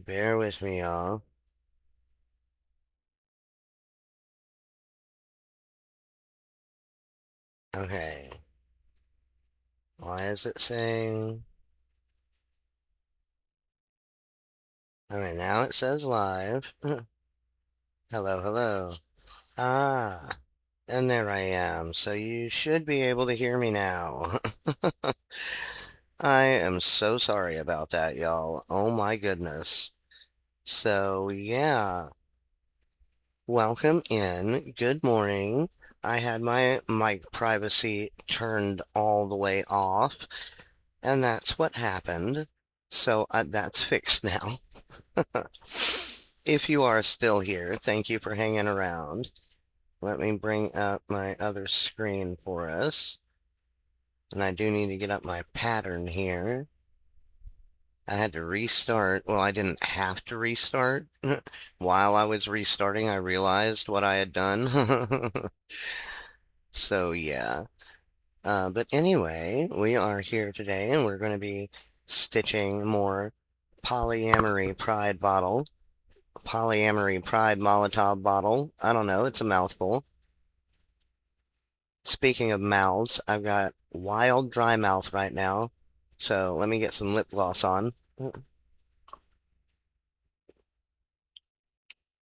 Bear with me, y'all. Okay. Why is it saying... Okay, now it says live. Hello, hello. Ah, and there I am. So you should be able to hear me now. I am so sorry about that, y'all. Oh my goodness. So, yeah. Welcome in. Good morning. I had my mic privacy turned all the way off, and that's what happened. So that's fixed now. If you are still here, thank you for hanging around. Let me bring up my other screen for us. And I do need to get up my pattern here. I had to restart. Well, I didn't have to restart. While I was restarting, I realized what I had done. So, yeah. But anyway, we are here today, and we're going to be stitching more polyamory pride bottle. Polyamory pride Molotov bottle. I don't know, it's a mouthful. Speaking of mouths, I've got wild dry mouth right now. So let me get some lip gloss on.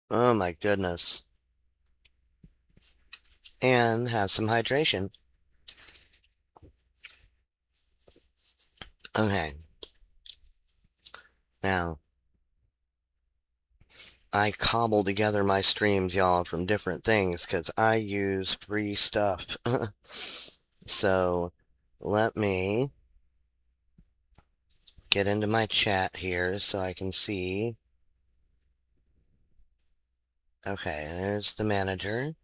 Oh my goodness. And have some hydration. Okay. Now, I cobble together my streams, y'all, from different things because I use free stuff. So let me get into my chat here so I can see. Okay, there's the manager.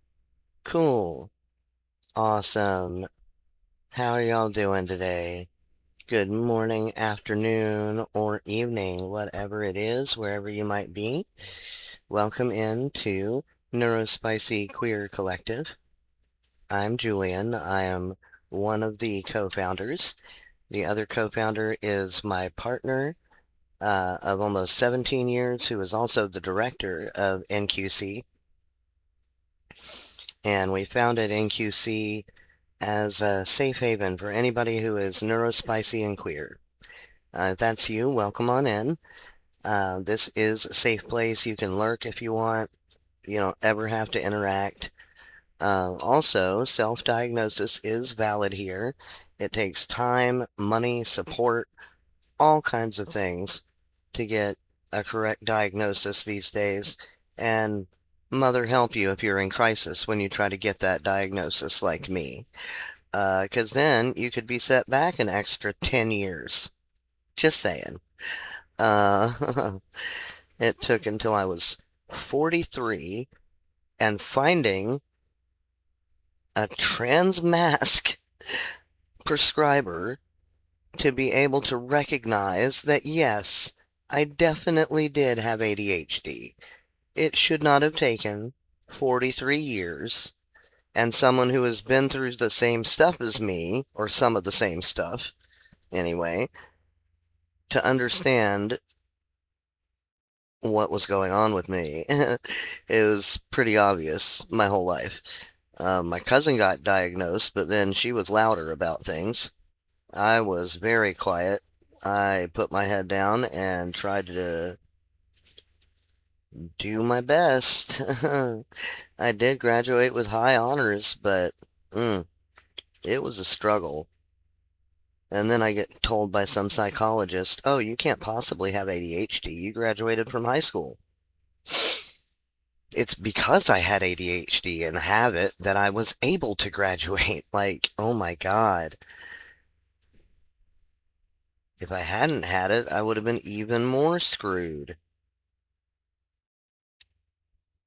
Cool. Awesome. How are y'all doing today? Good morning, afternoon, or evening, whatever it is, wherever you might be. Welcome into NeurospicyQueerCollective. I'm Julian. I am one of the co-founders. The other co-founder is my partner of almost 17 years, who is also the director of NQC. And we founded NQC as a safe haven for anybody who is neurospicy and queer. If that's you, welcome on in. This is a safe place. You can lurk if you want. You don't ever have to interact. Also, self-diagnosis is valid here. It takes time, money, support, all kinds of things to get a correct diagnosis these days. And mother help you if you're in crisis when you try to get that diagnosis like me. Because then you could be set back an extra 10 years. Just saying. It took until I was 43 and finding a trans mask prescriber to be able to recognize that, yes, I definitely did have ADHD. It should not have taken 43 years and someone who has been through the same stuff as me, or some of the same stuff, anyway, to understand what was going on with me. It was pretty obvious my whole life. My cousin got diagnosed, but then she was louder about things. I was very quiet. I put my head down and tried to do my best. I did graduate with high honors, but it was a struggle. And then I get told by some psychologist, oh, you can't possibly have ADHD. You graduated from high school. It's because I had ADHD and have it that I was able to graduate. Like, oh my God. If I hadn't had it, I would have been even more screwed.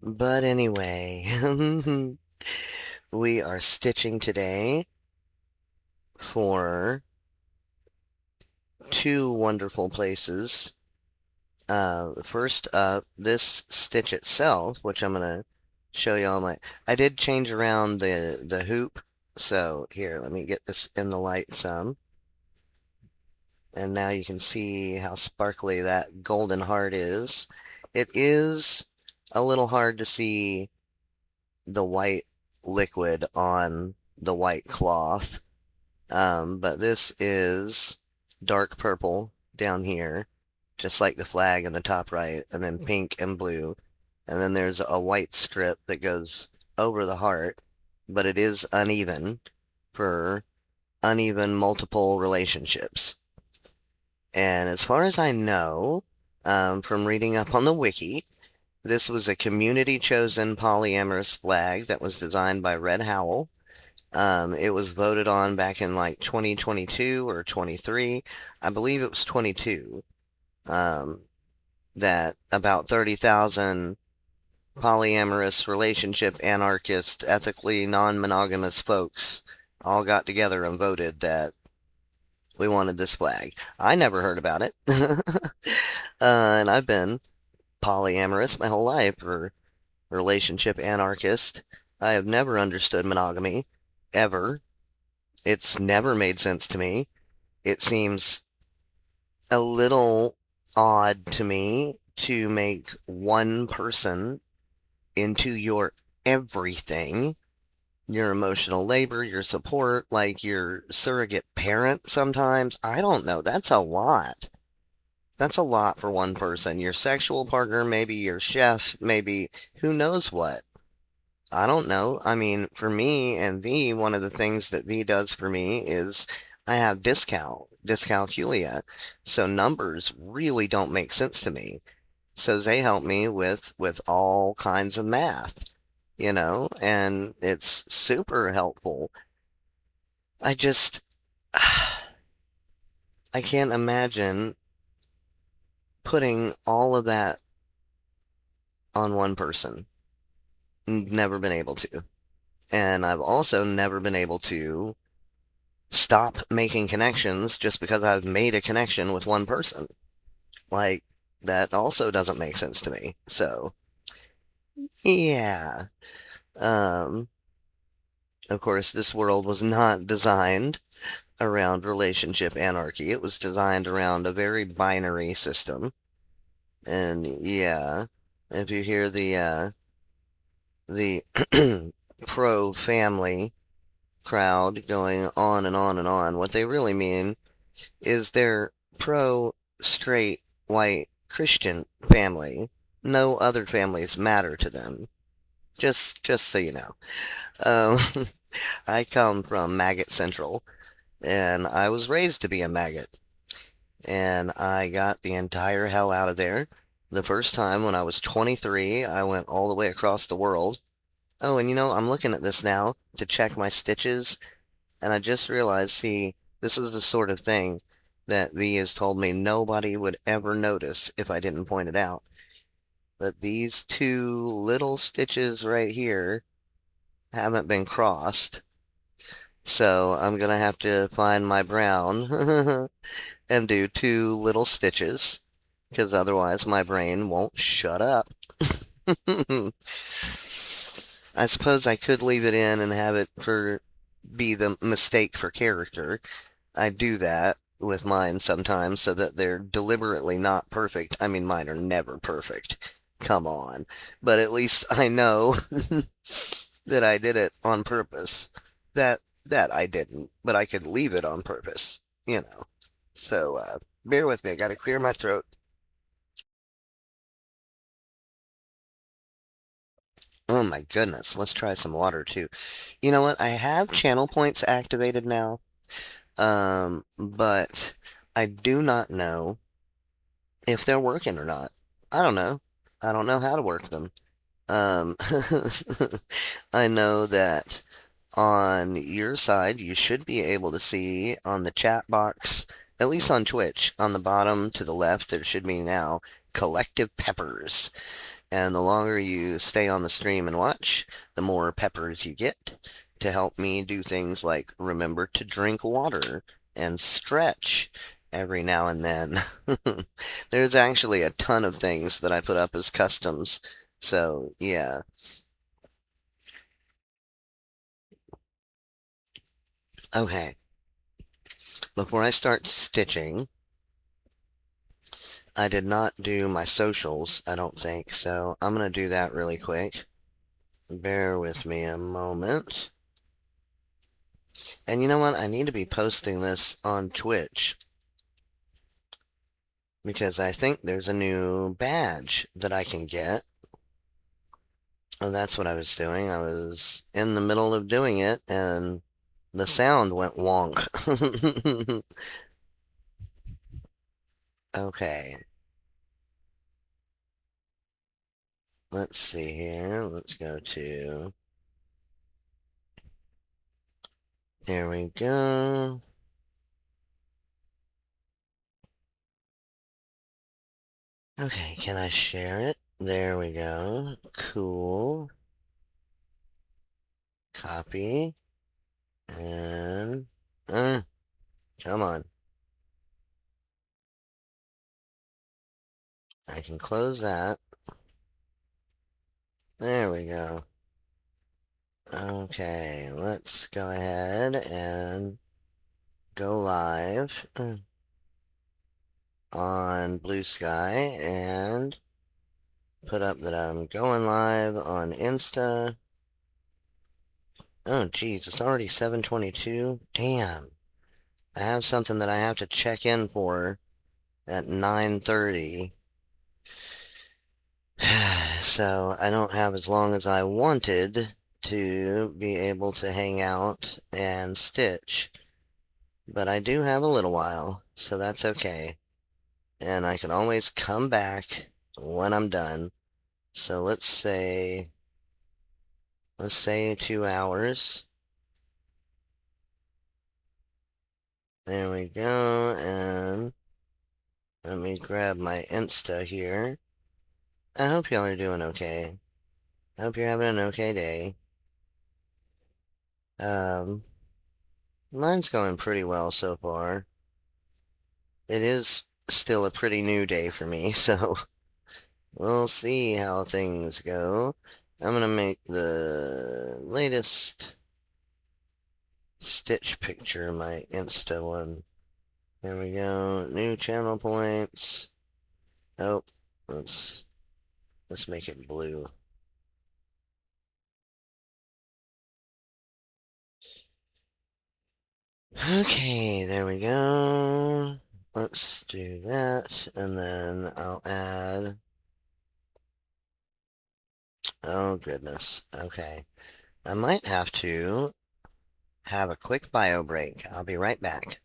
But anyway, we are stitching today for two wonderful places. First up, this stitch itself, which I'm going to show you all I did change around the hoop. So here, let me get this in the light some. And now you can see how sparkly that golden heart is. It is a little hard to see the white liquid on the white cloth. But this is dark purple down here, just like the flag in the top right, and then pink and blue. And then there's a white strip that goes over the heart, but it is uneven for uneven multiple relationships. And as far as I know, from reading up on the wiki, this was a community-chosen polyamorous flag that was designed by Red Howell. It was voted on back in like 2022 or 23. I believe it was 22. That about 30,000 polyamorous relationship anarchist, ethically non-monogamous folks all got together and voted that we wanted this flag. I never heard about it. And I've been polyamorous my whole life, or relationship anarchist. I have never understood monogamy, ever. It's never made sense to me. It seems a little odd to me to make one person into your everything, your emotional labor, your support, like your surrogate parent sometimes. I don't know. That's a lot. That's a lot for one person. Your sexual partner, maybe your chef, maybe who knows what. I don't know. I mean, for me and V, one of the things that V does for me is I have dyscalculia. So numbers really don't make sense to me. So they help me with all kinds of math, and it's super helpful. I just I can't imagine putting all of that on one person. Never been able to. And I've also never been able to stop making connections just because I've made a connection with one person. Like, that also doesn't make sense to me. So, yeah. Um, of course, this world was not designed around relationship anarchy. It was designed around a very binary system. And yeah, if you hear the pro-family crowd going on and on and on, what they really mean is they're pro-straight, white, Christian family. No other families matter to them. Just so you know. Um, I come from Maggot Central, and I was raised to be a maggot. And I got the entire hell out of there. The first time when I was 23, I went all the way across the world. Oh, and I'm looking at this now to check my stitches, and I just realized, see, this is the sort of thing that V has told me nobody would ever notice if I didn't point it out. But these two little stitches right here haven't been crossed. So I'm going to have to find my brown and do two little stitches, because otherwise my brain won't shut up. I suppose I could leave it in and have it be the mistake for character. I do that with mine sometimes so that they're deliberately not perfect. I mean, mine are never perfect. Come on. But at least I know that I did it on purpose. That I didn't, but I could leave it on purpose, you know. So, bear with me. I gotta clear my throat. Oh my goodness. Let's try some water too. You know what? I have channel points activated now. But I do not know if they're working or not. I don't know. I don't know how to work them. Um, I know that on your side, you should be able to see on the chat box, at least on Twitch, on the bottom to the left, there should be now collective peppers. And the longer you stay on the stream and watch, the more peppers you get to help me do things like remember to drink water and stretch every now and then. There's actually a ton of things that I put up as customs. So, yeah. Okay. Before I start stitching, I did not do my socials, I don't think, so I'm going to do that really quick. Bear with me a moment. And you know what? I need to be posting this on Twitch because I think there's a new badge that I can get. Oh, that's what I was doing. I was in the middle of doing it and the sound went wonk. Okay. Let's see here. Let's go to... There we go. Okay, can I share it? There we go. Cool. Copy. And... come on. I can close that. There we go. Okay, let's go ahead and go live on Blue Sky and put up that I'm going live on Insta. Oh, geez, it's already 7:22. Damn. I have something that I have to check in for at 9:30. So I don't have as long as I wanted to be able to hang out and stitch. But I do have a little while, so that's okay. And I can always come back when I'm done. So let's say 2 hours. There we go, and let me grab my Insta here. I hope y'all are doing okay. I hope you're having an okay day. Um, Mine's going pretty well so far. It is still a pretty new day for me, so we'll see how things go. I'm gonna make the latest stitch picture my Insta one. There we go. New channel points. Oh, let's make it blue. Okay, there we go. Let's do that, and then I'll add... Oh, goodness. Okay. I might have to have a quick bio break. I'll be right back.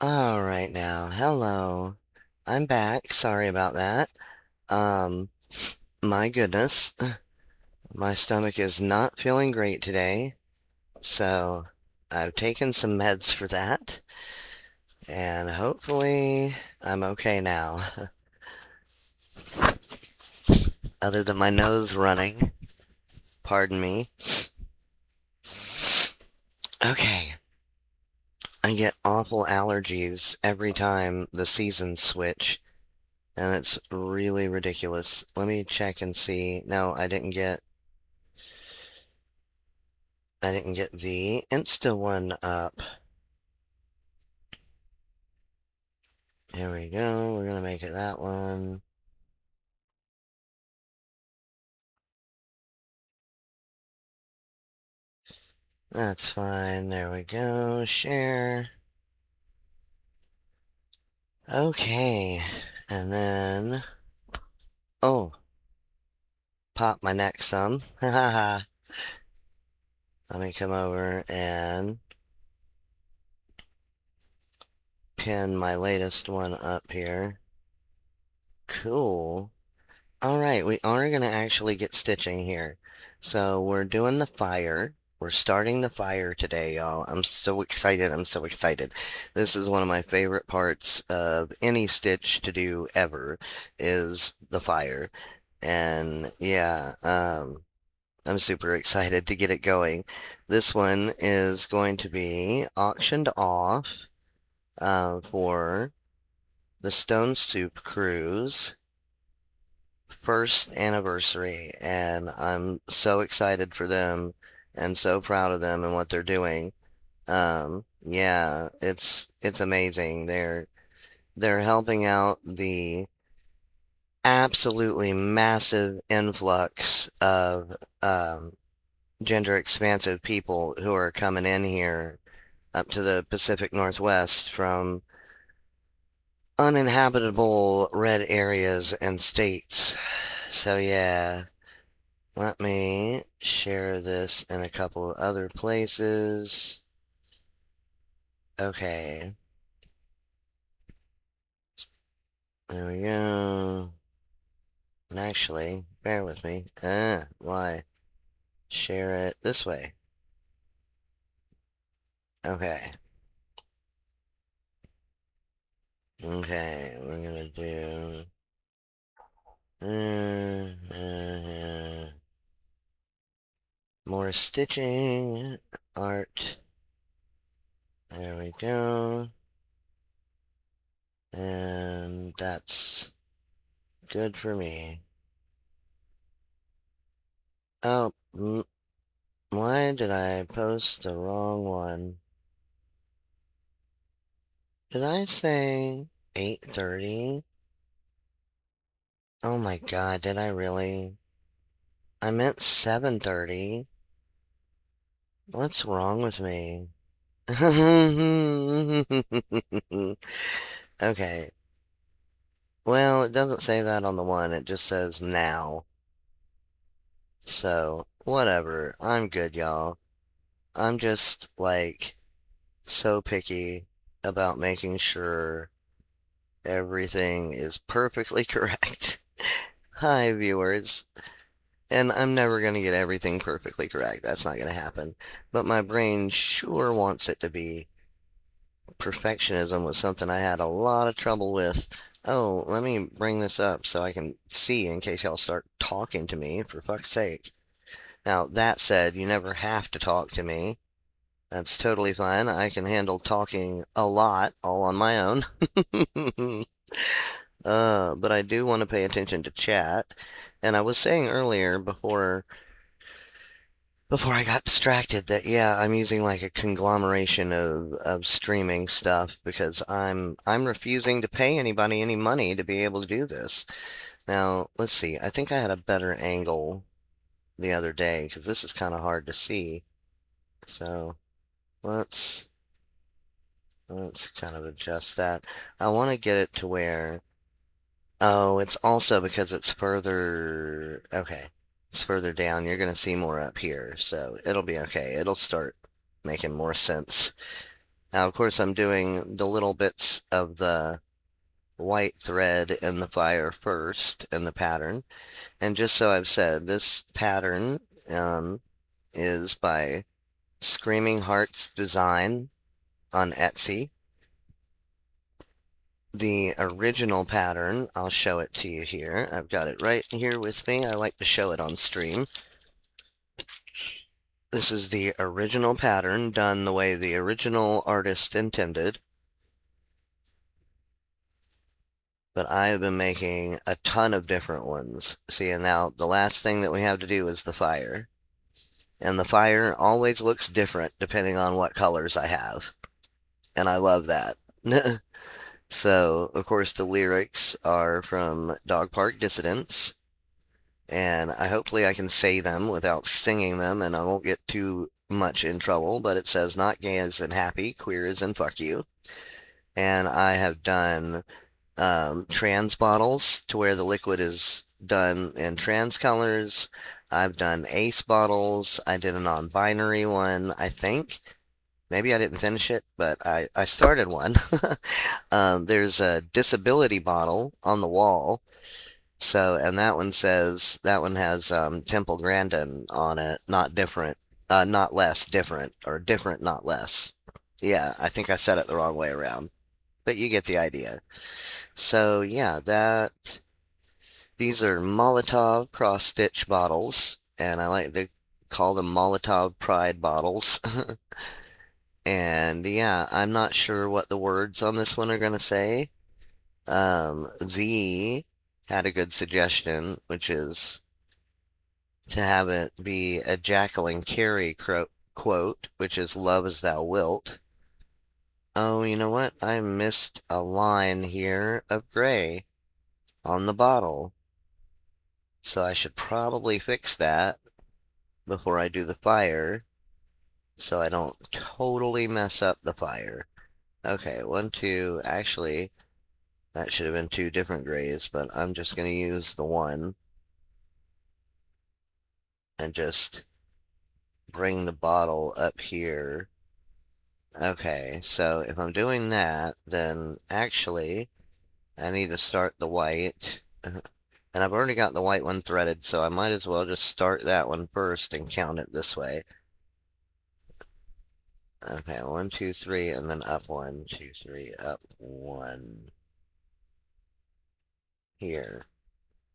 All right now, hello. I'm back. Sorry about that. Um, my goodness, my stomach is not feeling great today, so I've taken some meds for that, and hopefully I'm okay now, other than my nose running. Pardon me. Okay, I get awful allergies every time the seasons switch, and it's really ridiculous. Let me check and see. No, I didn't get the Insta one up. Here we go. We're gonna make it that one. That's fine. There we go. Share. Okay. And then, oh, pop my neck some. Ha ha ha. Let me come over and pin my latest one up here. Cool. All right, we are going to actually get stitching here. So we're doing the fire. We're starting the fire today, y'all. I'm so excited. I'm so excited. This is one of my favorite parts of any stitch to do ever is the fire. And yeah, I'm super excited to get it going. This one is going to be auctioned off for the Stone Soup Cruise first anniversary, and I'm so excited for them and so proud of them and what they're doing. Yeah, it's amazing. They're helping out the absolutely massive influx of gender expansive people who are coming in here up to the Pacific Northwest from uninhabitable red areas and states. So yeah, let me share this in a couple of other places. Okay. There we go. And actually, bear with me. Why? Share it this way. Okay. Okay, we're gonna do... more stitching. Art. There we go. And that's good for me. Oh, why did I post the wrong one? Did I say 8:30? Oh my God, did I really? I meant 7:30. What's wrong with me? Okay. Well, it doesn't say that on the one. It just says now. So, whatever. I'm good, y'all. I'm just, like, so picky about making sure everything is perfectly correct. Hi, viewers. And I'm never going to get everything perfectly correct. That's not going to happen. But my brain sure wants it to be. Perfectionism was something I had a lot of trouble with. Oh, let me bring this up so I can see in case y'all start talking to me, for fuck's sake. Now, that said, you never have to talk to me. That's totally fine. I can handle talking a lot all on my own. But I do want to pay attention to chat. And I was saying earlier before I got distracted that yeah, I'm using like a conglomeration of streaming stuff because I'm refusing to pay anybody any money to be able to do this. Now, let's see. I think I had a better angle the other day because this is kind of hard to see. So let's let's kind of adjust that. I want to get it to where, oh, it's also because it's further, okay, it's further down. You're going to see more up here, so it'll be okay. It'll start making more sense. Now, of course, I'm doing the little bits of the white thread in the fire first in the pattern. And just so I've said, this pattern is by Screaming Hearts Design on Etsy. The original pattern, I'll show it to you here. I've got it right here with me. I like to show it on stream. This is the original pattern done the way the original artist intended. But I have been making a ton of different ones. See, and now the last thing that we have to do is the fire. And the fire always looks different depending on what colors I have. And I love that. So, of course, the lyrics are from Dog Park Dissidents. And hopefully I can say them without singing them and I won't get too much in trouble. But it says, not gay as in happy, queer as in fuck you. And I have done trans bottles to where the liquid is done in trans colors. I've done ace bottles. I did a non-binary one, I think. Maybe I didn't finish it, but I started one. There's a disability bottle on the wall. So, and that one says, that one has Temple Grandin on it, not different, not less, different, or different, not less. Yeah, I think I said it the wrong way around, but you get the idea. So yeah, these are Molotov cross-stitch bottles, and I like to call them Molotov Pride bottles. And yeah, I'm not sure what the words on this one are going to say. V had a good suggestion, which is to have it be a Jacqueline Carey quote, which is love as thou wilt. Oh, you know what? I missed a line here of gray on the bottle. So I should probably fix that before I do the fire so I don't totally mess up the fire. Okay, 1, 2, actually, that should have been 2 different grays, but I'm just going to use the one and just bring the bottle up here. Okay, so if I'm doing that, then actually I need to start the white. And I've already got the white one threaded, so I might as well just start that one first and count it this way. Okay, 1, 2, 3, and then up 1, 2, 3, up 1. Here.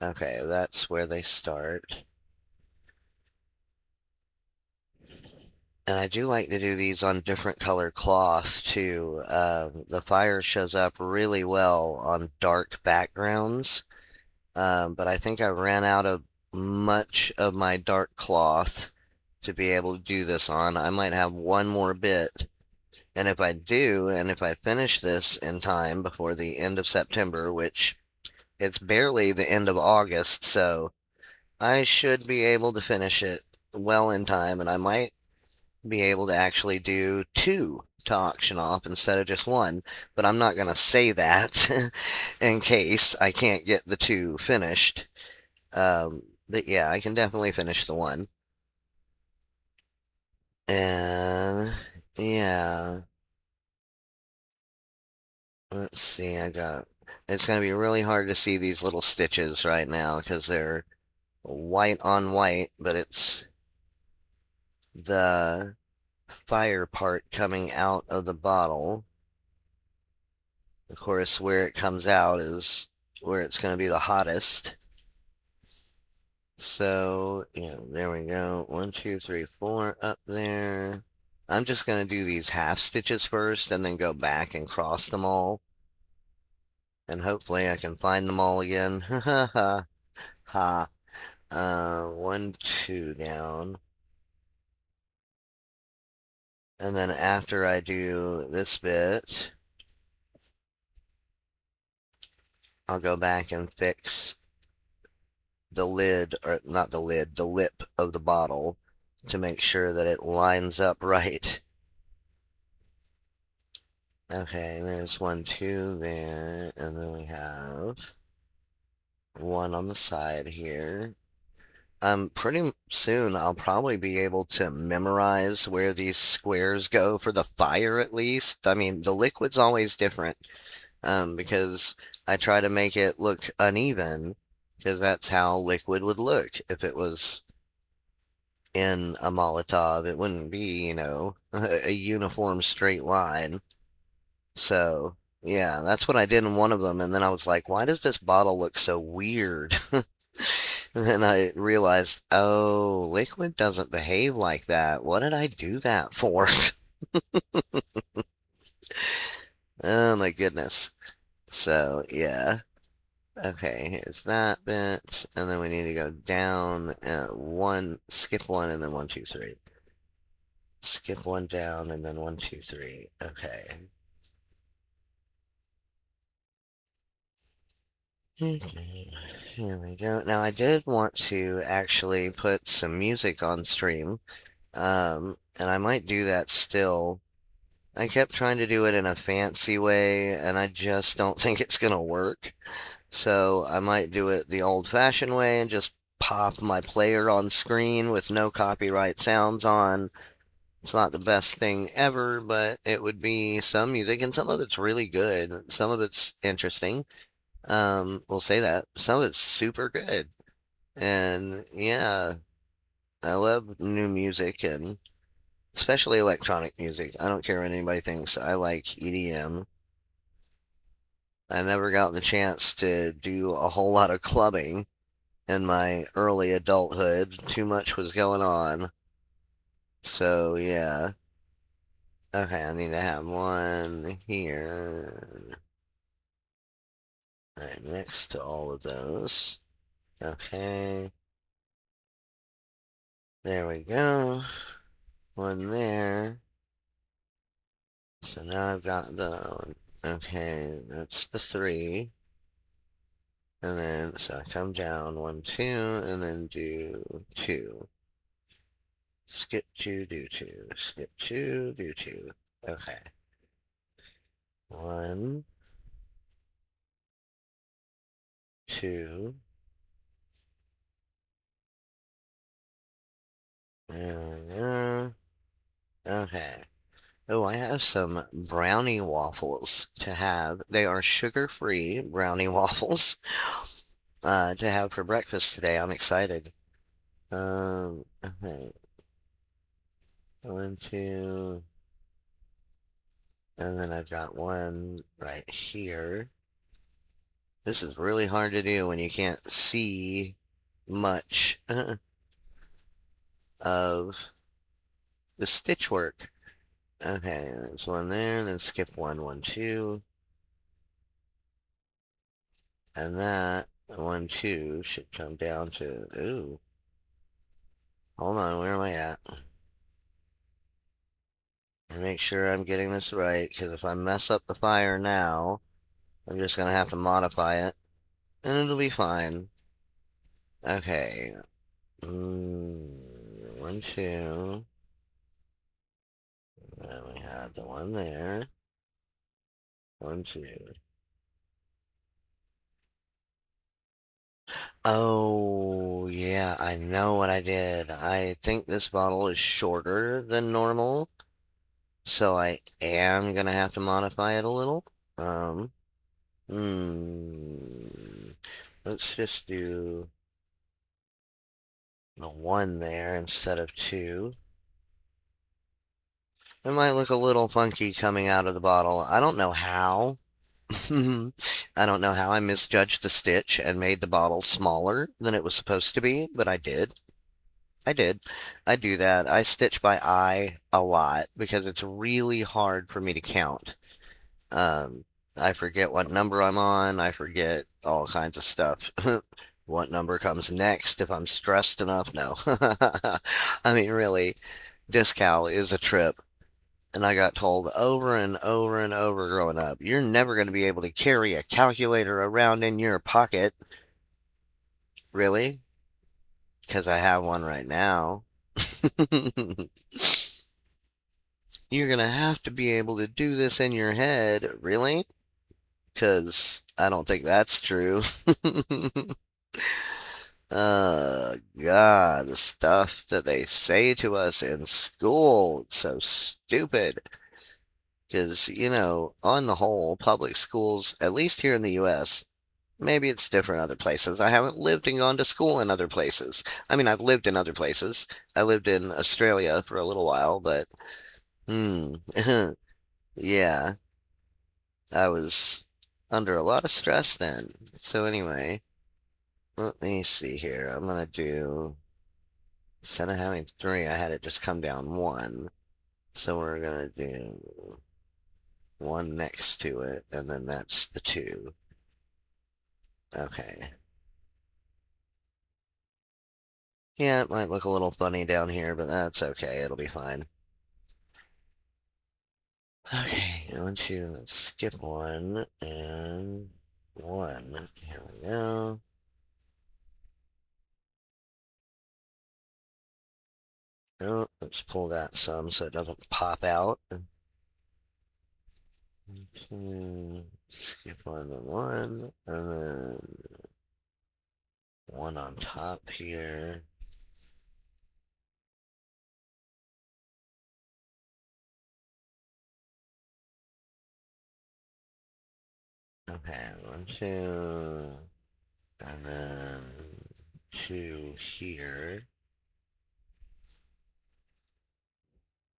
Okay, that's where they start. And I do like to do these on different color cloth too. The fire shows up really well on dark backgrounds. But I think I ran out of much of my dark cloth to be able to do this on. I might have one more bit. And if I do, and if I finish this in time before the end of September, which it's barely the end of August, so I should be able to finish it well in time, and I might be able to actually do 2 to auction off instead of just 1, but I'm not going to say that in case I can't get the 2 finished. But yeah, I can definitely finish the 1. And yeah, let's see, it's going to be really hard to see these little stitches right now because they're white on white, but it's the fire part coming out of the bottle. Of course, where it comes out is where it's going to be the hottest. So, yeah, there we go. 1, 2, 3, 4 up there. I'm just going to do these half stitches first and then go back and cross them all. And hopefully I can find them all again. Ha ha ha. Ha. 1, 2 down. And then after I do this bit, I'll go back and fix the lid, or not the lid, the lip of the bottle to make sure that it lines up right. Okay, there's 1, 2 there, and then we have 1 on the side here. Pretty soon I'll probably be able to memorize where these squares go for the fire at least. I mean, the liquid's always different, because I try to make it look uneven, because that's how liquid would look if it was in a Molotov. It wouldn't be, a uniform straight line. So, yeah, that's what I did in one of them, and then I was like, why does this bottle look so weird? And then I realized, oh, liquid doesn't behave like that. What did I do that for? Oh my goodness. So, yeah. Okay, here's that bit. And then we need to go down one, skip one, and then one, two, three. Skip one down, and then one, two, three. Okay. Here we go. Now, I did want to actually put some music on stream, and I might do that still. I kept trying to do it in a fancy way, and I just don't think it's gonna work. So I might do it the old-fashioned way and just pop my player on screen with no copyright sounds on. It's not the best thing ever, but it would be some music, and some of it's really good. Some of it's interesting. We'll say that. Some of it's super good. And yeah, I love new music and especially electronic music. I don't care what anybody thinks. I like EDM. I never got the chance to do a whole lot of clubbing in my early adulthood. Too much was going on. So yeah. Okay, I need to have one here. Right next to all of those. Okay. There we go. One there. So now I've got the, okay, that's the three. And then, so I come down, one, two, and then do two. Skip two, do two. Skip two, do two. Okay. One, two, and okay. Oh, I have some brownie waffles to have. They are sugar-free brownie waffles to have for breakfast today. I'm excited. Okay. One, two, and then I've got one right here. This is really hard to do when you can't see much of the stitch work. Okay, there's one there, then skip one, one, two. And that, one, two, should come down to, ooh. Hold on, where am I at? And make sure I'm getting this right, because if I mess up the fire now, I'm just going to have to modify it, and it'll be fine. Okay. One, two. Then we have the one there. One, two. Oh, yeah, I know what I did. I think this bottle is shorter than normal, so I am gonna have to modify it a little. Um, hmm, let's just do the one there instead of two. It might look a little funky coming out of the bottle. I don't know how. I don't know how I misjudged the stitch and made the bottle smaller than it was supposed to be, but I did. I did. I do that. I stitch by eye a lot because it's really hard for me to count. Um, I forget what number I'm on. I forget all kinds of stuff. What number comes next if I'm stressed enough? No. I mean, really, discal is a trip. And I got told over and over and over growing up, you're never going to be able to carry a calculator around in your pocket. Really? Because I have one right now. You're going to have to be able to do this in your head. Really? Because I don't think that's true. God, the stuff that they say to us in school, it's so stupid. Because, on the whole, public schools, at least here in the U.S., maybe it's different other places. I haven't lived and gone to school in other places. I mean, I've lived in other places. I lived in Australia for a little while, but, hmm, yeah, I was under a lot of stress then. So anyway, let me see here. I'm gonna do, instead of having three, I had it just come down one. So we're gonna do one next to it, and then that's the two. Okay. Yeah, it might look a little funny down here, but that's okay. It'll be fine. Okay, let's skip one and one. Here we go. Oh, let's pull that some so it doesn't pop out. Skip one, and then one on top here. Okay, one, two, and then two here.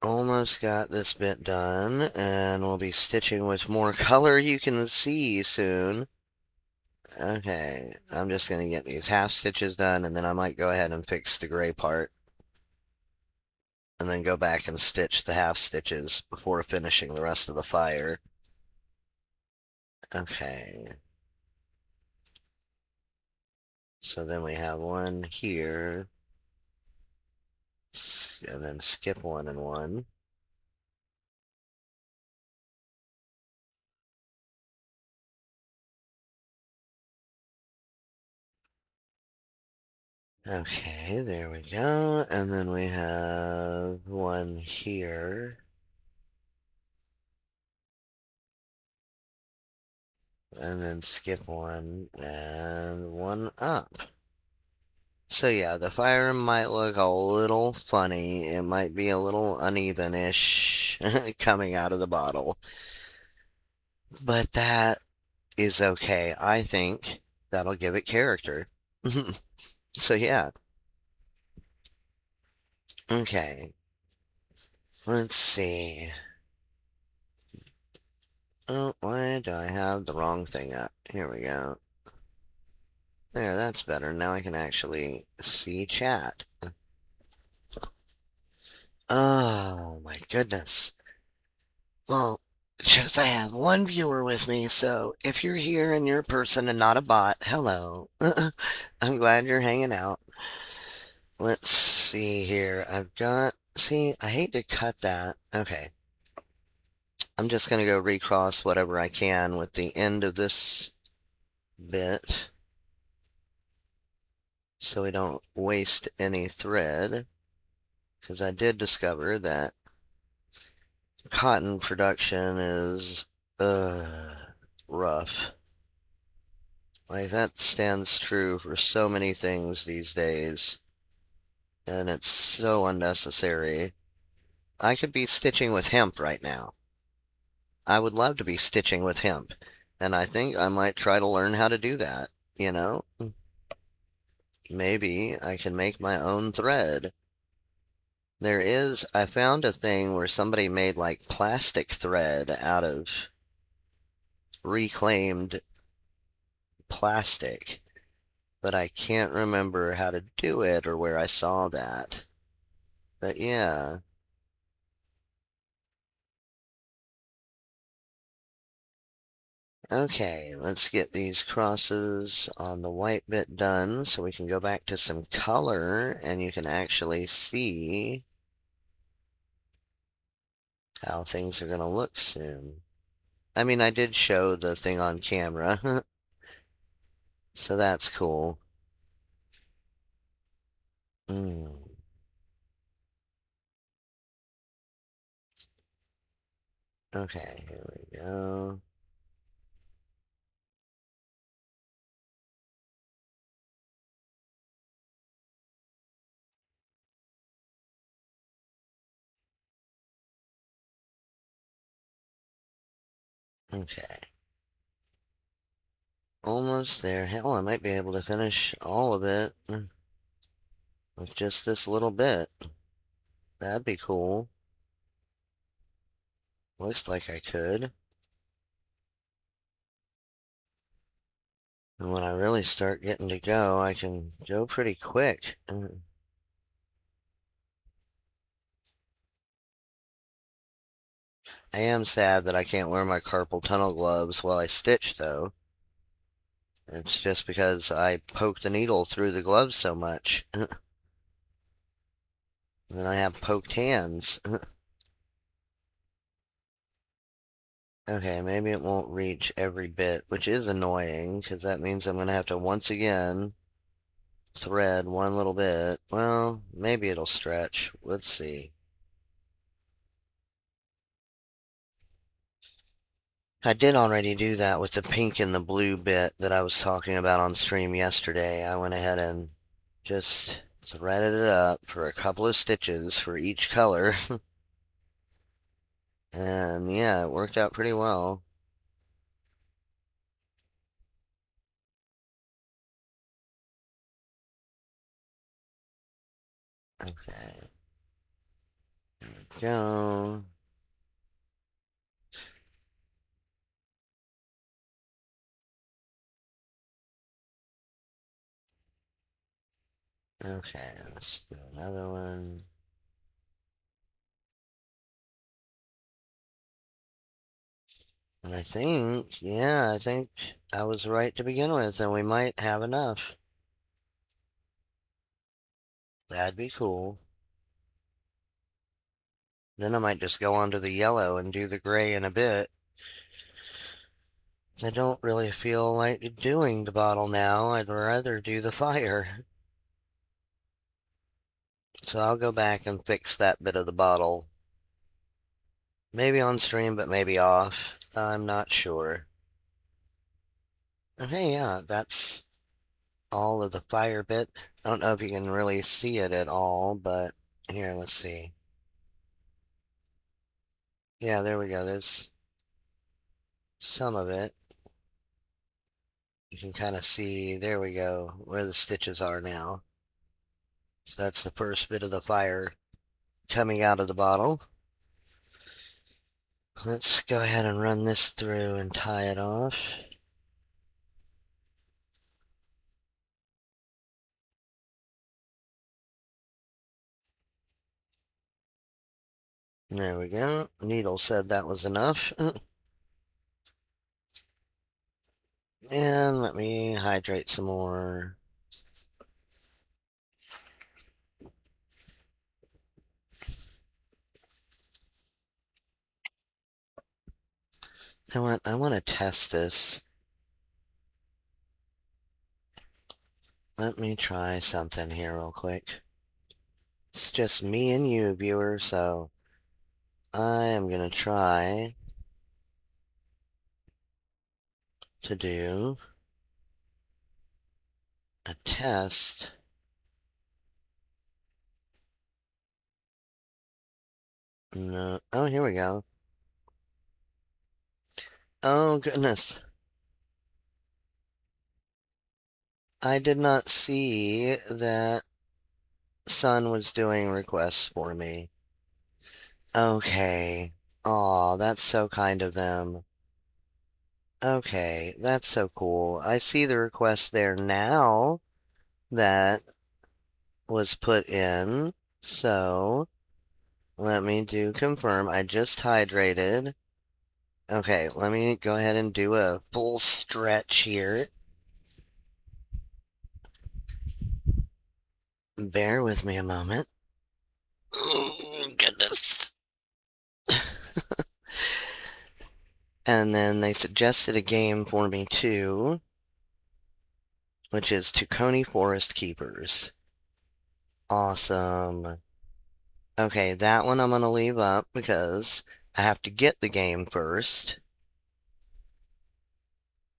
Almost got this bit done, and we'll be stitching with more color you can see soon. Okay, I'm just going to get these half stitches done, and then I might go ahead and fix the gray part, and then go back and stitch the half stitches before finishing the rest of the fire. Okay. So then we have one here, and then skip one and one. Okay, there we go. And then we have one here. And then skip one and one up. So yeah, the fire might look a little funny. It might be a little uneven-ish coming out of the bottle. But that is okay. I think that'll give it character. So yeah. Okay. Let's see. Oh, why do I have the wrong thing up? Here we go. There, that's better. Now I can actually see chat. Oh, my goodness. Well, it shows I have one viewer with me, so if you're here and you're a person and not a bot, hello. I'm glad you're hanging out. Let's see here. See, I hate to cut that. Okay. I'm just going to go recross whatever I can with the end of this bit so we don't waste any thread, because I did discover that cotton production is rough. Like, that stands true for so many things these days, and it's so unnecessary. I could be stitching with hemp right now. I would love to be stitching with hemp, and I think I might try to learn how to do that, you know? Maybe I can make my own thread. I found a thing where somebody made like plastic thread out of reclaimed plastic, but I can't remember how to do it or where I saw that. But yeah. Okay, let's get these crosses on the white bit done so we can go back to some color and you can actually see how things are going to look soon. I mean, I did show the thing on camera, so that's cool. Mm. Okay, here we go. Okay. Almost there. Hell, I might be able to finish all of it with just this little bit. That'd be cool. Looks like I could. And when I really start getting to go, I can go pretty quick. I am sad that I can't wear my carpal tunnel gloves while I stitch, though. It's just because I poke the needle through the gloves so much. And then I have poked hands. Okay, maybe it won't reach every bit, which is annoying, because that means I'm going to have to once again thread one little bit. Well, maybe it'll stretch. Let's see. I did already do that with the pink and the blue bit that I was talking about on stream yesterday. I went ahead and just threaded it up for a couple of stitches for each color. And yeah, it worked out pretty well. Okay. There we go. Okay, let's do another one. And I think, yeah, I think I was right to begin with, and we might have enough. That'd be cool. Then I might just go on to the yellow and do the gray in a bit. I don't really feel like doing the bottle now. I'd rather do the fire. So I'll go back and fix that bit of the bottle. Maybe on stream, but maybe off. I'm not sure. Okay, yeah, that's all of the fire bit. I don't know if you can really see it at all, but here, let's see. Yeah, there we go. There's some of it. You can kind of see, there we go, where the stitches are now. So that's the first bit of the fire coming out of the bottle. Let's go ahead and run this through and tie it off. There we go. Needle said that was enough. And let me hydrate some more. I want to test this. Let me try something here real quick. It's just me and you, viewer, so I am going to try to do a test. No. Oh, here we go. Oh, goodness. I did not see that Sun was doing requests for me. Okay. Aw, that's so kind of them. Okay, that's so cool. I see the request there now that was put in. So, let me do confirm. I just hydrated. Okay, let me go ahead and do a full stretch here. Bear with me a moment. Oh, goodness. And then they suggested a game for me too, which is Tuconi Forest Keepers. Awesome. Okay, that one I'm going to leave up because I have to get the game first.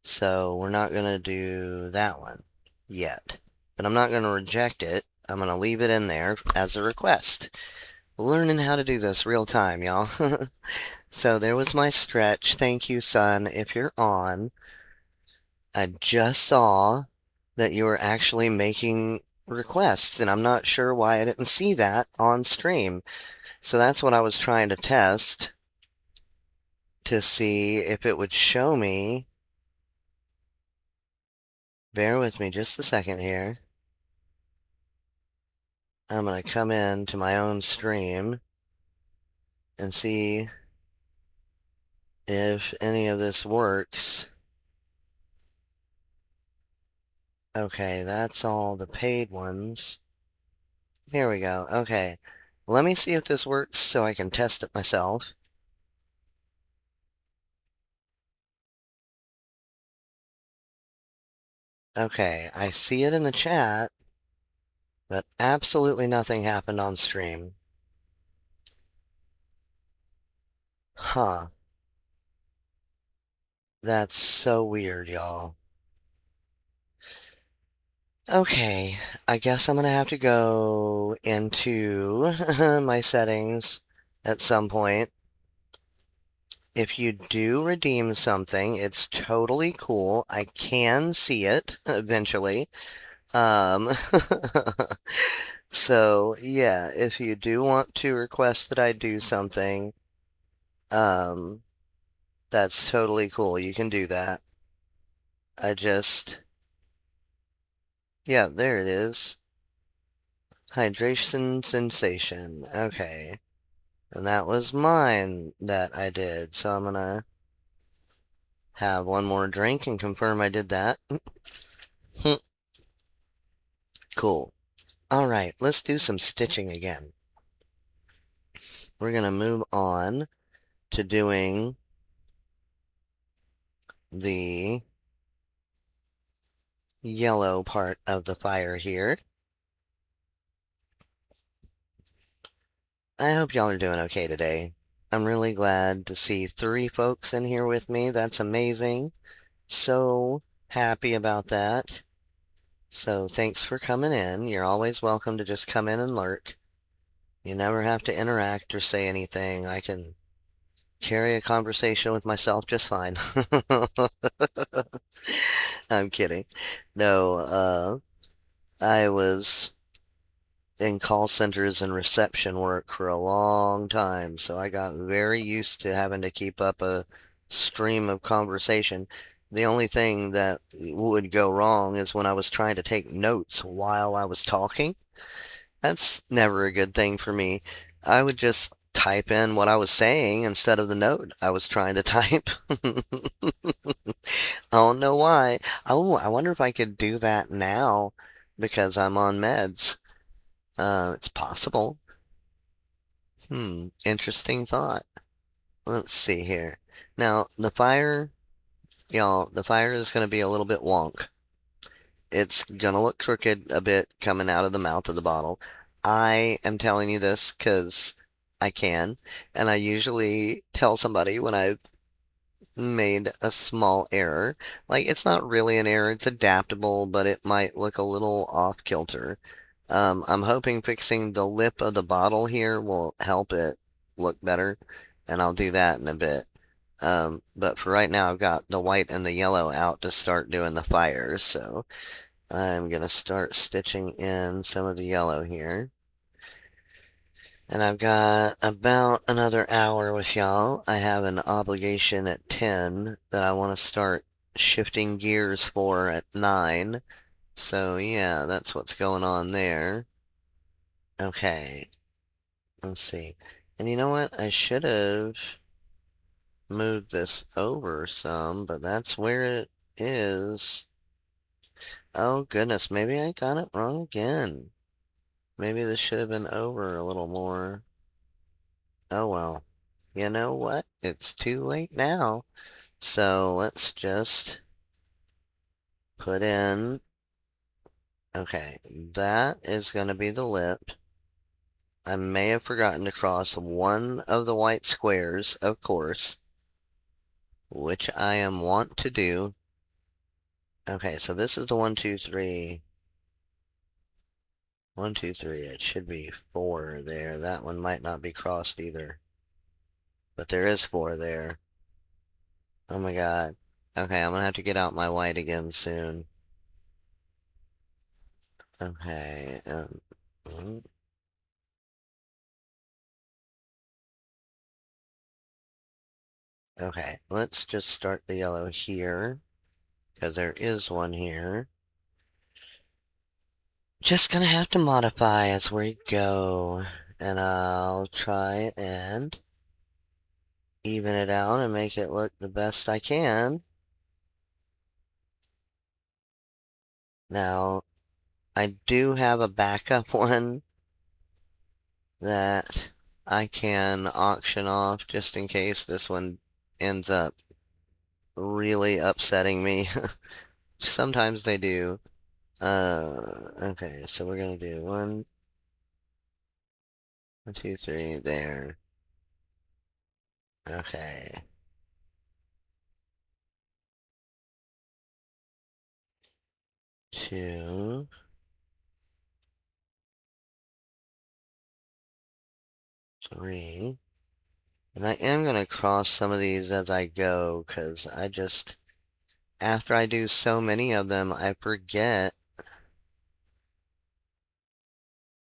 So we're not going to do that one yet. But I'm not going to reject it. I'm going to leave it in there as a request. Learning how to do this real time, y'all. So there was my stretch. Thank you, son, if you're on. I just saw that you were actually making requests, and I'm not sure why I didn't see that on stream. So that's what I was trying to test to see if it would show me. Bear with me just a second here. I'm going to come in to my own stream and see if any of this works. Okay, that's all the paid ones. Here we go. Okay. Let me see if this works so I can test it myself. Okay, I see it in the chat, but absolutely nothing happened on stream. Huh. That's so weird, y'all. Okay, I guess I'm gonna have to go into my settings at some point. If you do redeem something, it's totally cool. I can see it eventually. Um, so yeah, if you do want to request that I do something, um, that's totally cool. You can do that. Yeah, there it is. Hydration sensation. Okay. And that was mine that I did. So I'm gonna have one more drink and confirm I did that. Cool. All right, let's do some stitching again. We're gonna move on to doing the yellow part of the fire here. I hope y'all are doing okay today. I'm really glad to see 3 folks in here with me. That's amazing. So happy about that. So thanks for coming in. You're always welcome to just come in and lurk. You never have to interact or say anything. I can carry a conversation with myself just fine. I'm kidding. No, I was in call centers and reception work for a long time, so I got very used to having to keep up a stream of conversation. The only thing that would go wrong is when I was trying to take notes while I was talking. That's never a good thing for me. I would just type in what I was saying instead of the note I was trying to type. I don't know why. Oh, I wonder if I could do that now because I'm on meds. It's possible. Interesting thought. Let's see here. Now, the fire, y'all, the fire is going to be a little bit wonk. It's going to look crooked a bit coming out of the mouth of the bottle. I am telling you this because I can, and I usually tell somebody when I've made a small error. Like, it's not really an error, it's adaptable, but it might look a little off kilter. I'm hoping fixing the lip of the bottle here will help it look better, and I'll do that in a bit. But for right now, I've got the white and the yellow out to start doing the fires, so I'm going to start stitching in some of the yellow here. And I've got about another hour with y'all. I have an obligation at 10 that I want to start shifting gears for at 9. So yeah, that's what's going on there. Okay, let's see. And you know what? I should have moved this over some, but that's where it is. Oh goodness, maybe I got it wrong again. Maybe this should have been over a little more. Oh well. You know what? It's too late now. So let's just put in, okay, that is going to be the lip. I may have forgotten to cross one of the white squares, of course, which I am wont to do. Okay, so this is the 1, 2, 3. 1, 2, 3. It should be 4 there. That one might not be crossed either. but there is 4 there. Oh my god. Okay, I'm gonna have to get out my white again soon. Okay, mm, okay, let's just start the yellow here, because there is one here. Just gonna have to modify as we go, and I'll try and even it out and make it look the best I can. Now, I do have a backup one that I can auction off just in case this one ends up really upsetting me. Sometimes they do. Okay, so we're gonna do one, 2, 3, there. Okay. 2, 3. And I am gonna cross some of these as I go, because after I do so many of them, I forget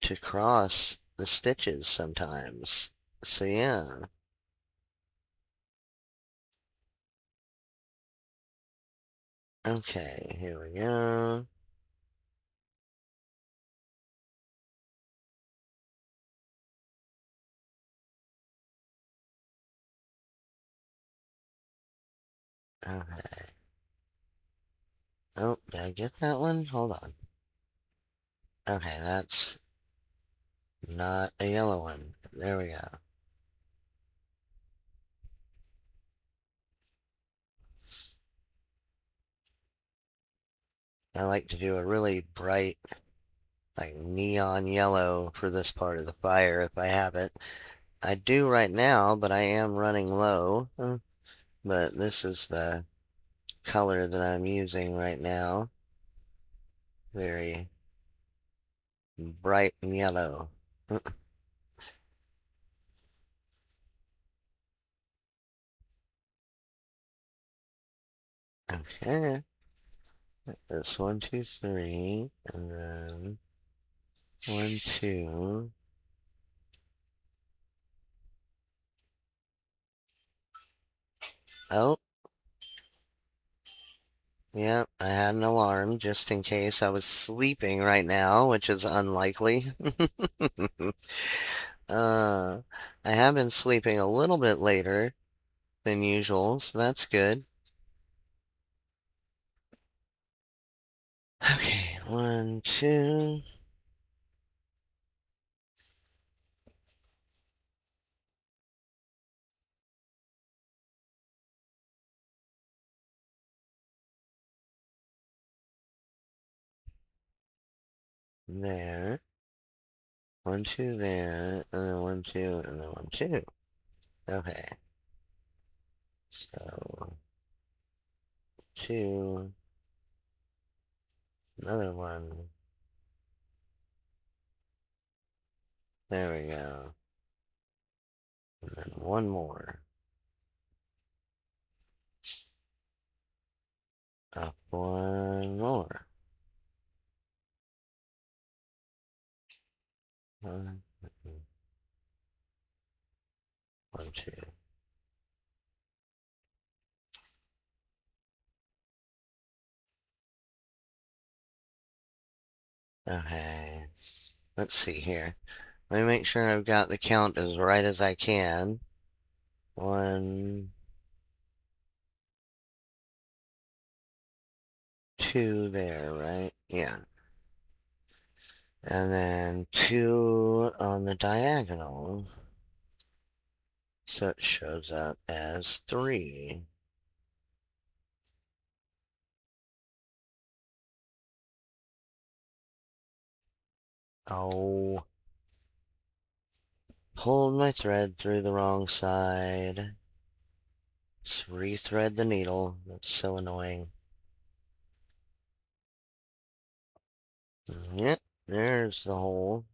to cross the stitches sometimes. So yeah. Okay, here we go. Okay. Oh, did I get that one? Hold on. Okay, that's not a yellow one. There we go. I like to do a really bright, like neon yellow for this part of the fire if I have it. I do right now, but I am running low. But this is the color that I'm using right now. Very bright yellow. Okay. This 1, 2, 3, and then 1, 2. Oh, yeah, I had an alarm just in case I was sleeping right now, which is unlikely. Uh, I have been sleeping a little bit later than usual, so that's good. Okay, 1, 2. There. 1, 2 there, and then 1, 2, and then 1, 2. Okay, so 2, another one. There we go. And then one more. Up one more. 1, 2. Okay, let's see here. Let me make sure I've got the count as right as I can. 1, 2 there, right? Yeah. And then 2 on the diagonal. So it shows up as 3. Oh, pulled my thread through the wrong side. Just rethread the needle. That's so annoying. Yep, there's the hole.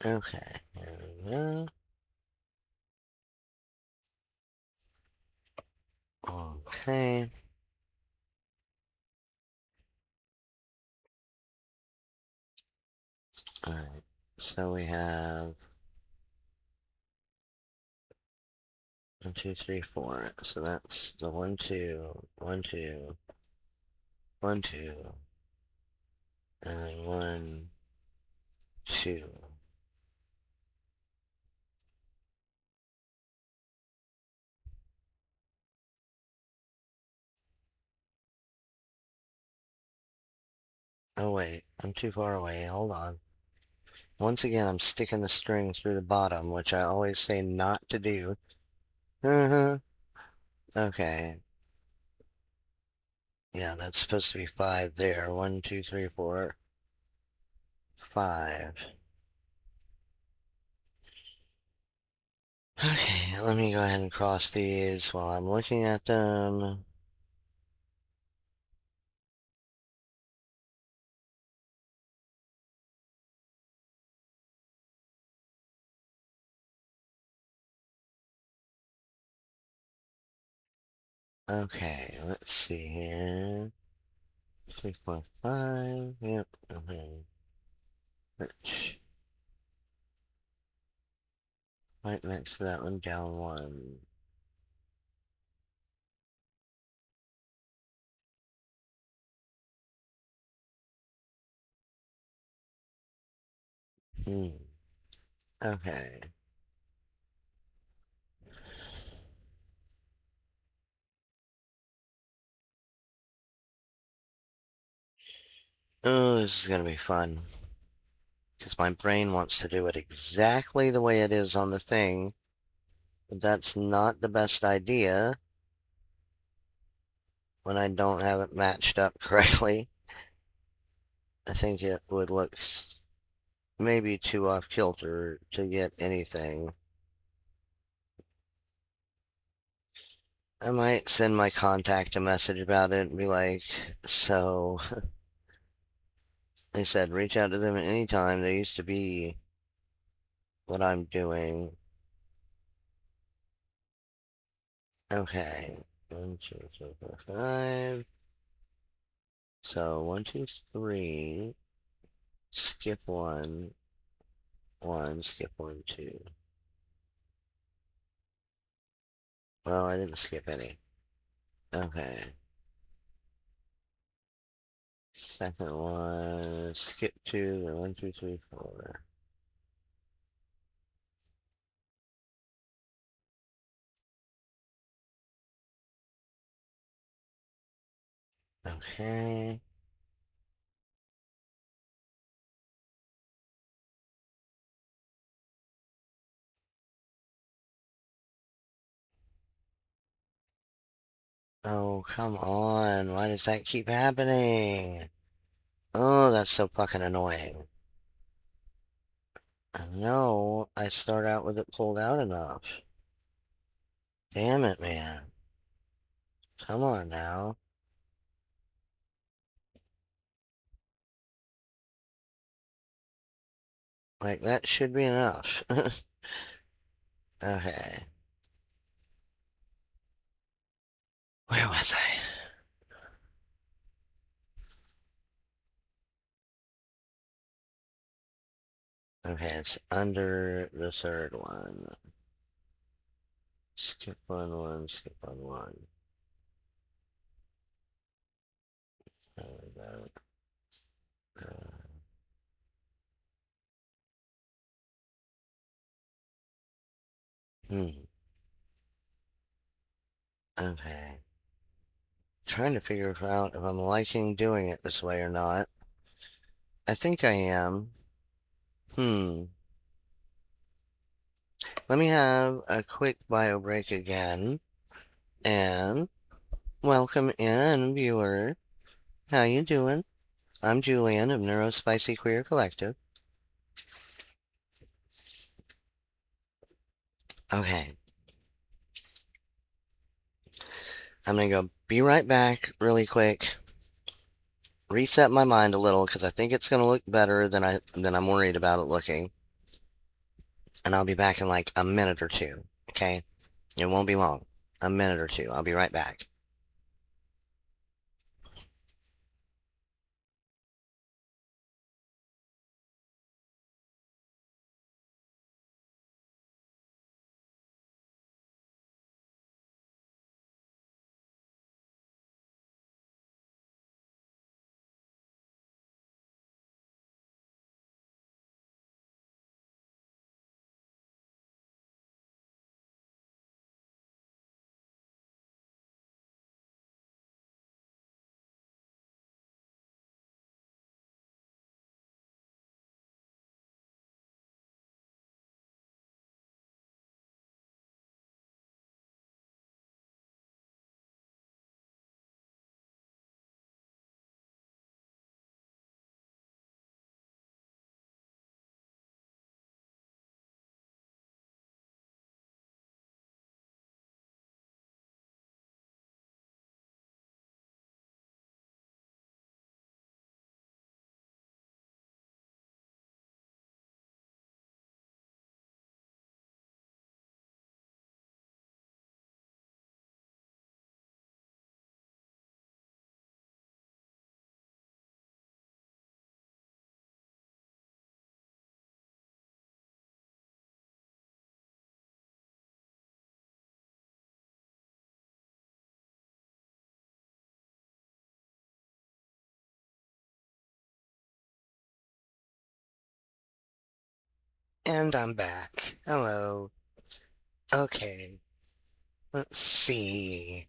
Okay, there we go. Okay. Alright, so we have 1, 2, 3, 4. So that's the 1, 2, 1, 2, 1, 2, and then 1, 2. Oh wait, I'm too far away. Hold on. Once again, I'm sticking the string through the bottom, which I always say not to do. Uh-huh. Okay. Yeah, that's supposed to be 5 there. 1, 2, 3, 4, 5. Okay, let me go ahead and cross these while I'm looking at them. Okay, let's see here. 3.5, yep, okay. Which, right next to that one, down 1. Hmm, okay. Oh, this is gonna be fun. Because my brain wants to do it exactly the way it is on the thing. But that's not the best idea when I don't have it matched up correctly. I think it would look maybe too off kilter to get anything. I might send my contact a message about it and be like, so, they said reach out to them at any time. They used to be what I'm doing. Okay. 1, 2, 3, 4, 5. So 1, 2, 3. Skip 1. 1. Skip 1, 2. Well, I didn't skip any. Okay. Second one. Skip 2. Then 1, 2, 3, 4. Okay. Oh, come on. Why does that keep happening? Oh, that's so fucking annoying. I know I start out with it pulled out enough. Damn it, man. Come on now. Like, that should be enough. Okay. Where was I? Okay, it's under the third one. Skip 1, 1, skip 1, 1. There we go. Hmm. Okay. Trying to figure out if I'm liking doing it this way or not. I think I am. Hmm. Let me have a quick bio break again. And welcome in, viewer. How you doing? I'm Julian of NeurospicyQueerCollective. Okay. I'm going to go be right back really quick, reset my mind a little because I think it's going to look better than I'm worried about it looking. And I'll be back in like a minute or two, okay? It won't be long. A minute or two. I'll be right back. And I'm back. Hello. Okay. Let's see.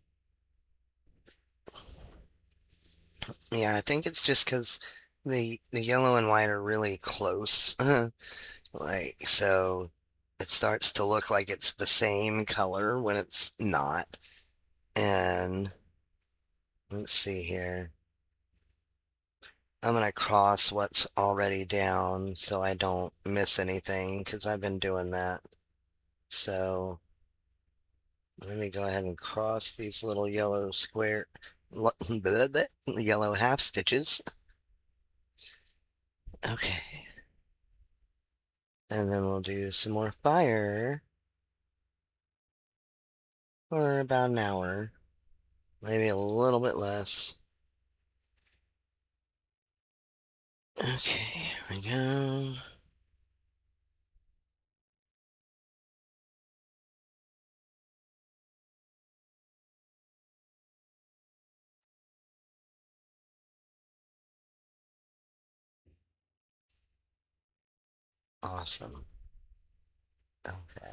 Yeah, I think it's just because the yellow and white are really close. Like, so it starts to look like it's the same color when it's not. And let's see here. I'm gonna cross what's already down so I don't miss anything because I've been doing that. So let me go ahead and cross these little yellow square, yellow half stitches. Okay. And then we'll do some more fire for about an hour, maybe a little bit less. Okay, here we go. Awesome. Okay.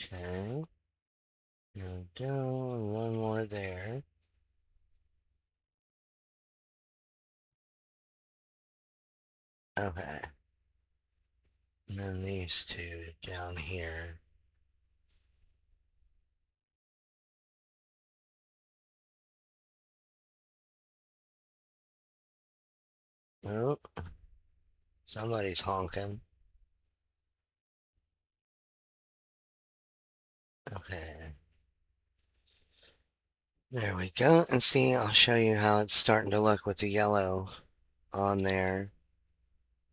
Okay. There we go. And one more there. Okay. And then these two down here. Oh, somebody's honking. Okay. There we go. And see, I'll show you how it's starting to look with the yellow on there.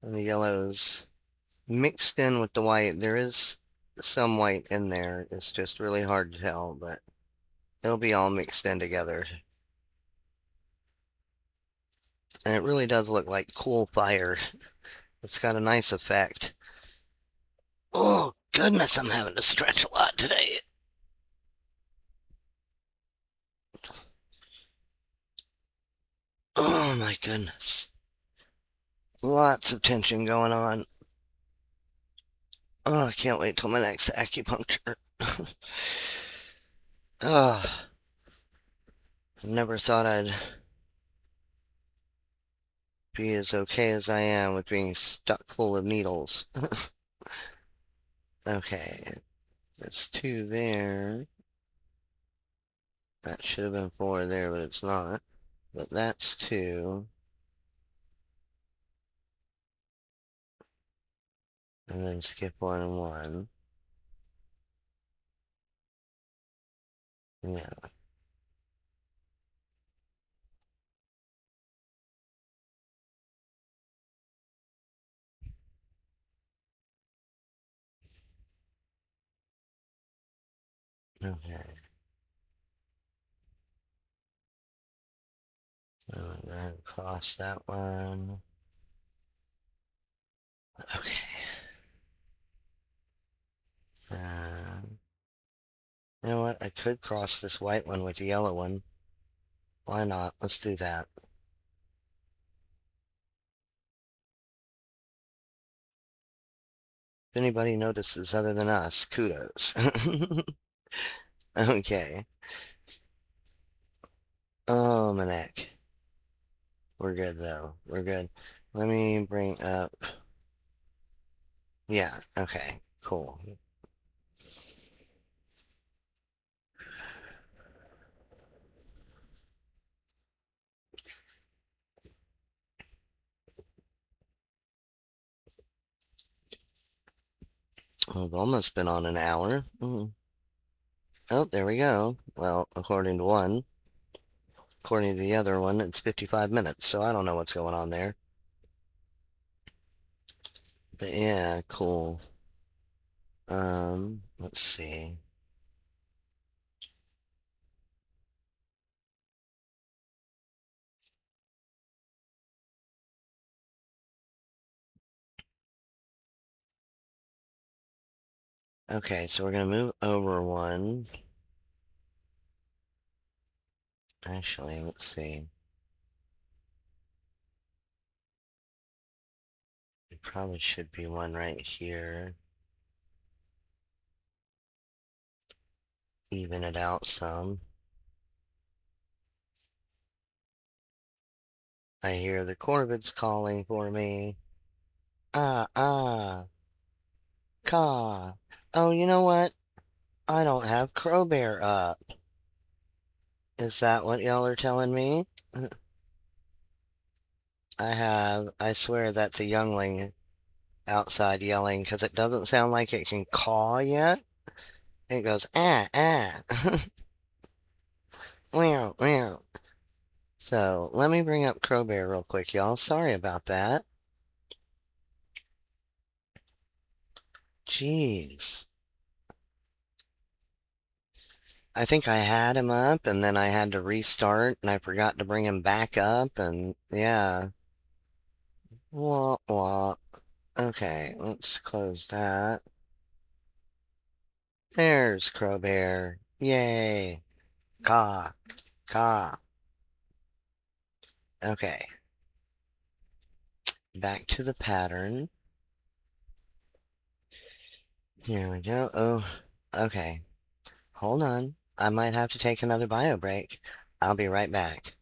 And the yellow's mixed in with the white. There is some white in there. It's just really hard to tell, but it'll be all mixed in together. And it really does look like cool fire. It's got a nice effect. Oh, goodness, I'm having to stretch a lot today. Oh, my goodness. Lots of tension going on. Oh, I can't wait till my next acupuncture. Oh, never thought I'd be as okay as I am with being stuck full of needles. Okay, there's two there. That should have been 4 there, but it's not. But that's 2. And then skip 1 and 1. Yeah. Okay. So then cross that one. Okay. You know what? I could cross this white one with the yellow one. Why not? Let's do that. If anybody notices other than us, kudos. Okay. Oh, my neck. We're good, though. We're good. Let me bring up... Yeah, okay. Cool. We've almost been on an hour. Oh, there we go. Well, according to one. According to the other one, it's 55 minutes, so I don't know what's going on there. But yeah, cool. Let's see. Okay, so we're gonna move over one. Actually, let's see. There probably should be one right here. Even it out some. I hear the corvids calling for me. Ah, ah, caw. Oh, you know what? I don't have Crowbear up. Is that what y'all are telling me? I swear that's a youngling outside yelling, because it doesn't sound like it can caw yet. It goes, ah, ah. Meow, meow. So, let me bring up Crowbear real quick, y'all. Sorry about that. Jeez. I think I had him up, and then I had to restart, and I forgot to bring him back up, and yeah. Wah, wah. Okay, let's close that. There's Crowbear. Yay. Caw, caw. Okay, back to the pattern. Here we go. Oh, okay. Hold on. I might have to take another bio break. I'll be right back.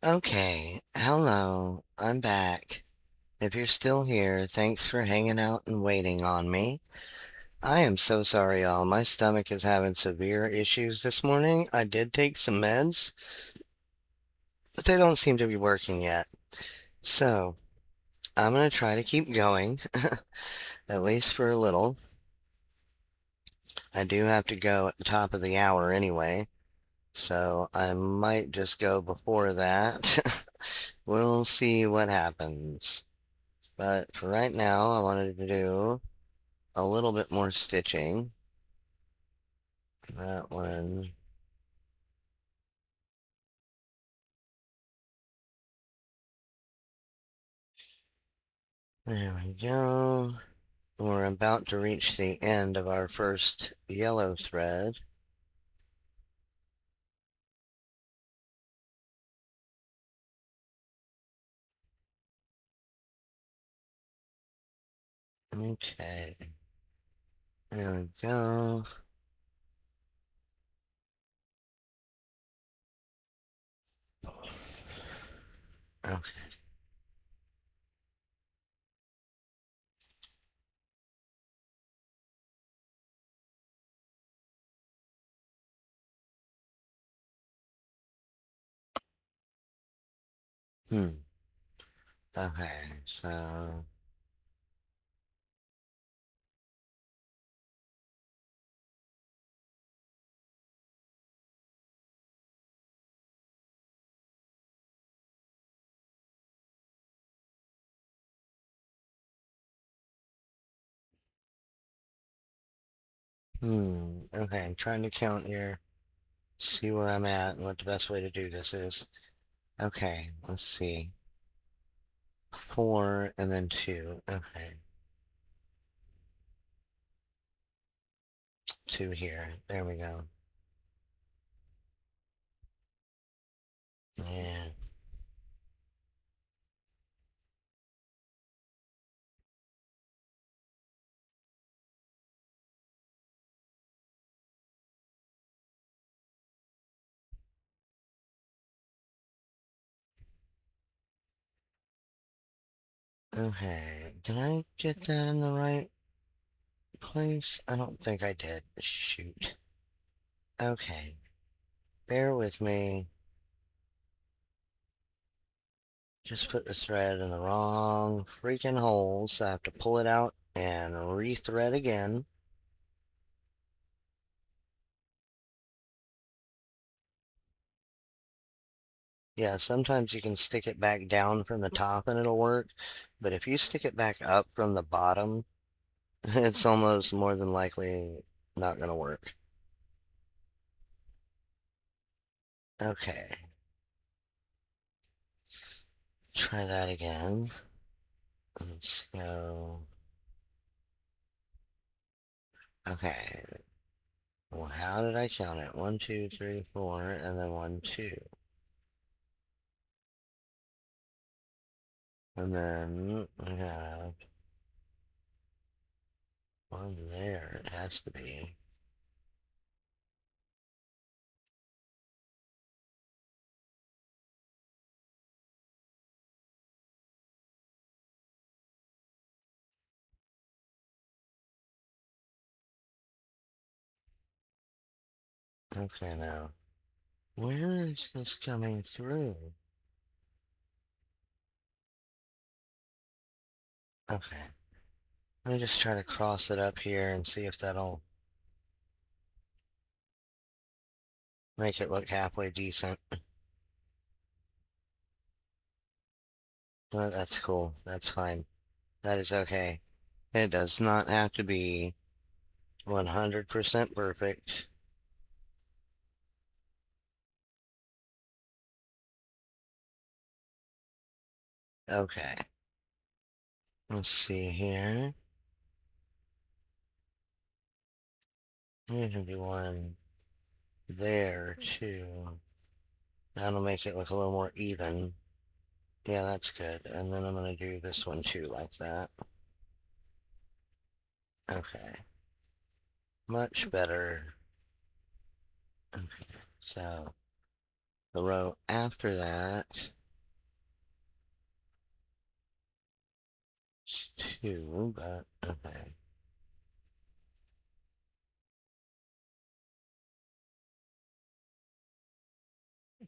Okay, hello, I'm back. If you're still here, thanks for hanging out and waiting on me. I am so sorry, y'all. My stomach is having severe issues this morning. I did take some meds, but they don't seem to be working yet. So, I'm going to try to keep going, at least for a little. I do have to go at the top of the hour anyway, so I might just go before that. We'll see what happens. But for right now, I wanted to do a little bit more stitching. That one. There we go. We're about to reach the end of our first yellow thread. Okay. There we go. Okay. Hmm. Okay, so... Okay, I'm trying to count here. See where I'm at and what the best way to do this is. Okay, let's see. 4 and then 2. Okay. 2 here. There we go. Yeah. Okay. Did I get that in the right place? I don't think I did. Shoot. Okay. Bear with me. Just put the thread in the wrong freaking hole, so I have to pull it out and rethread again. Yeah, sometimes you can stick it back down from the top and it'll work, but if you stick it back up from the bottom, it's almost more than likely not going to work. Okay, try that again. Let's go. Okay, well, how did I count it? 1, 2, 3, 4, and then 1, 2. And then I have one there, it has to be. Okay, now, where is this coming through? Okay, let me just try to cross it up here and see if that'll make it look halfway decent. Well, that's cool. That's fine. That is okay. It does not have to be 100% perfect. Okay. Let's see here. There can be one there, too. That'll make it look a little more even. Yeah, that's good. And then I'm going to do this one, too, like that. Okay. Much better. Okay. So, the row after that, 2, but okay.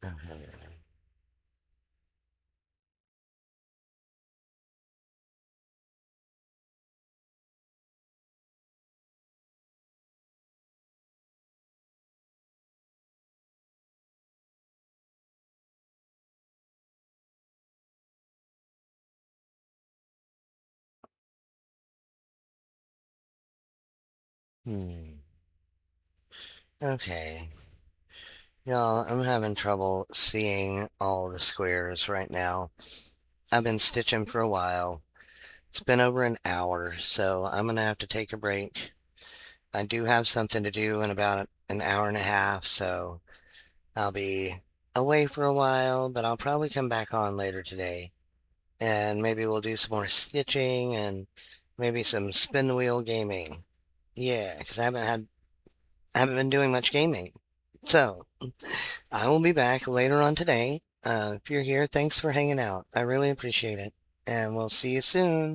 Okay. Hmm. Okay. Y'all, I'm having trouble seeing all the squares right now. I've been stitching for a while. It's been over an hour, so I'm gonna have to take a break. I do have something to do in about an hour and a half, so I'll be away for a while, but I'll probably come back on later today. And maybe we'll do some more stitching and maybe some spin wheel gaming. Yeah, because I haven't been doing much gaming. So I will be back later on today. If you're here, thanks for hanging out. I really appreciate it. And we'll see you soon.